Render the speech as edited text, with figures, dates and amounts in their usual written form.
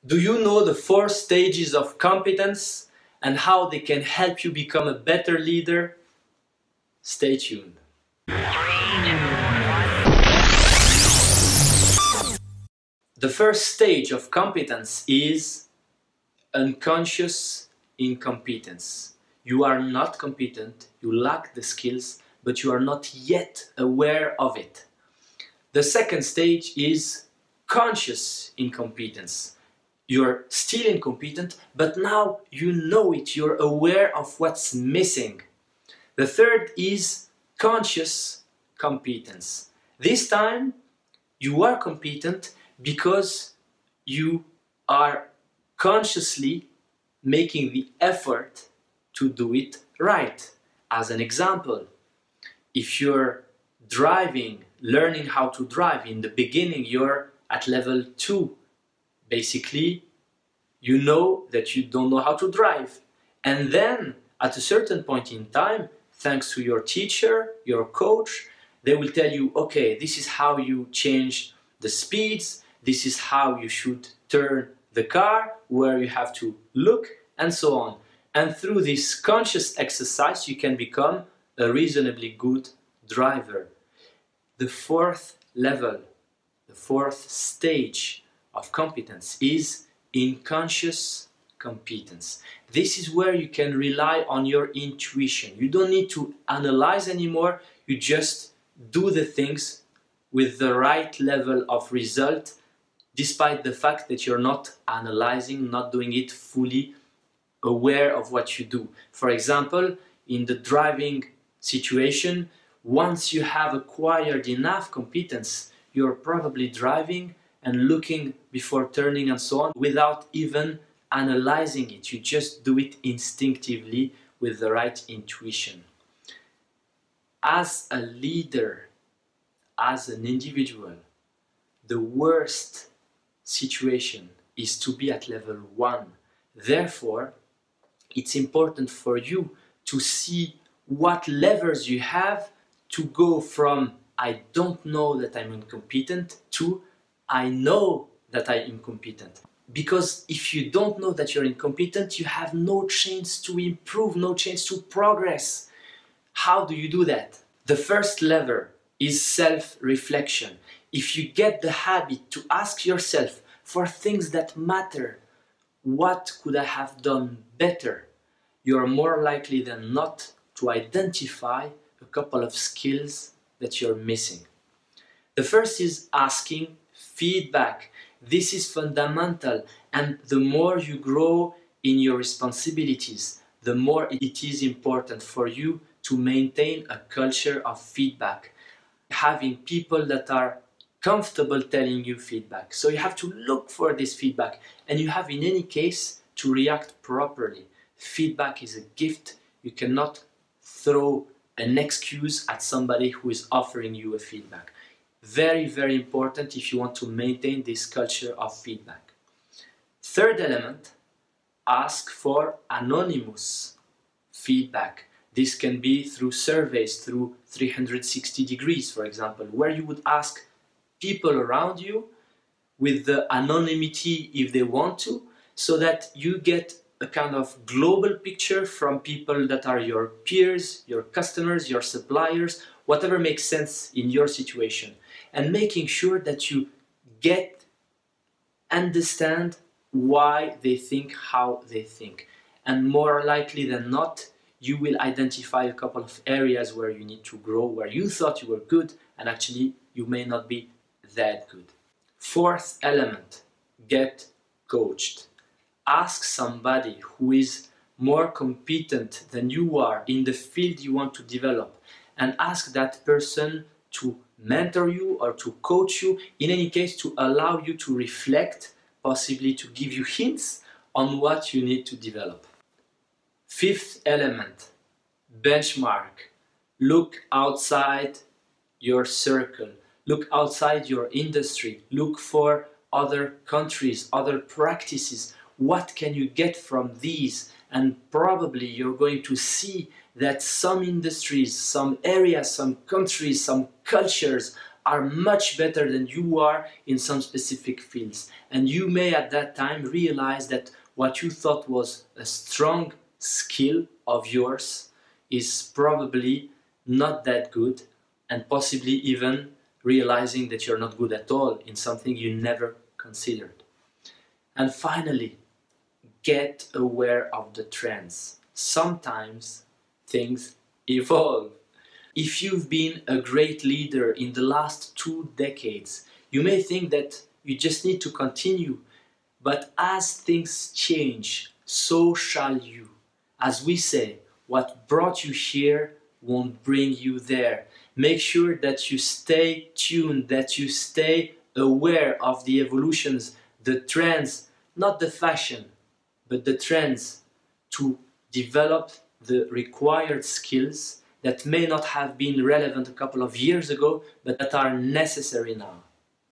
Do you know the 4 stages of competence and how they can help you become a better leader? Stay tuned. The first stage of competence is unconscious incompetence. You are not competent, you lack the skills, but you are not yet aware of it. The second stage is conscious incompetence. You're still incompetent, but now you know it, you're aware of what's missing. The third is conscious competence. This time you are competent because you are consciously making the effort to do it right. As an example, if you're learning how to drive, in the beginning you're at level 2. Basically, you know that you don't know how to drive. And then, at a certain point in time, thanks to your teacher, your coach, they will tell you, okay, this is how you change the speeds, this is how you should turn the car, where you have to look, and so on. And through this conscious exercise, you can become a reasonably good driver. The fourth level, the fourth stage of competence is unconscious competence. This is where you can rely on your intuition. You don't need to analyze anymore, you just do the things with the right level of result, despite the fact that you're not analyzing, not doing it fully aware of what you do. For example, in the driving situation, once you have acquired enough competence, you're probably driving and looking before turning and so on without even analyzing it. You just do it instinctively with the right intuition. As a leader, as an individual, the worst situation is to be at level 1. Therefore, it's important for you to see what levers you have to go from I don't know that I'm incompetent to I know that I'm incompetent. Because if you don't know that you're incompetent, you have no chance to improve, no chance to progress. How do you do that? The first lever is self-reflection. If you get the habit to ask yourself for things that matter, what could I have done better? You're more likely than not to identify a couple of skills that you're missing. The first is asking feedback. This is fundamental, and the more you grow in your responsibilities, the more it is important for you to maintain a culture of feedback. Having people that are comfortable telling you feedback. So you have to look for this feedback, and you have in any case to react properly. Feedback is a gift. You cannot throw an excuse at somebody who is offering you a feedback. Very, very important if you want to maintain this culture of feedback. Third element, ask for anonymous feedback. This can be through surveys, through 360 degrees, for example, where you would ask people around you with the anonymity if they want to, so that you get a kind of global picture from people that are your peers, your customers, your suppliers, whatever makes sense in your situation. And making sure that you understand why they think how they think. And more likely than not, you will identify a couple of areas where you need to grow, where you thought you were good, and actually you may not be that good. Fourth element, get coached. Ask somebody who is more competent than you are in the field you want to develop, and ask that person to mentor you or to coach you, in any case to allow you to reflect, possibly to give you hints on what you need to develop. Fifth element, benchmark. Look outside your circle, look outside your industry, look for other countries, other practices. What can you get from these? And probably you're going to see that some industries, some areas, some countries, some cultures are much better than you are in some specific fields. And you may at that time realize that what you thought was a strong skill of yours is probably not that good, and possibly even realizing that you're not good at all in something you never considered. And finally, get aware of the trends. Sometimes things evolve. If you've been a great leader in the last 2 decades, you may think that you just need to continue. But as things change, so shall you. As we say, what brought you here won't bring you there. Make sure that you stay tuned, that you stay aware of the evolutions, the trends, not the fashion, but the trends, to develop the required skills that may not have been relevant a couple of years ago, but that are necessary now.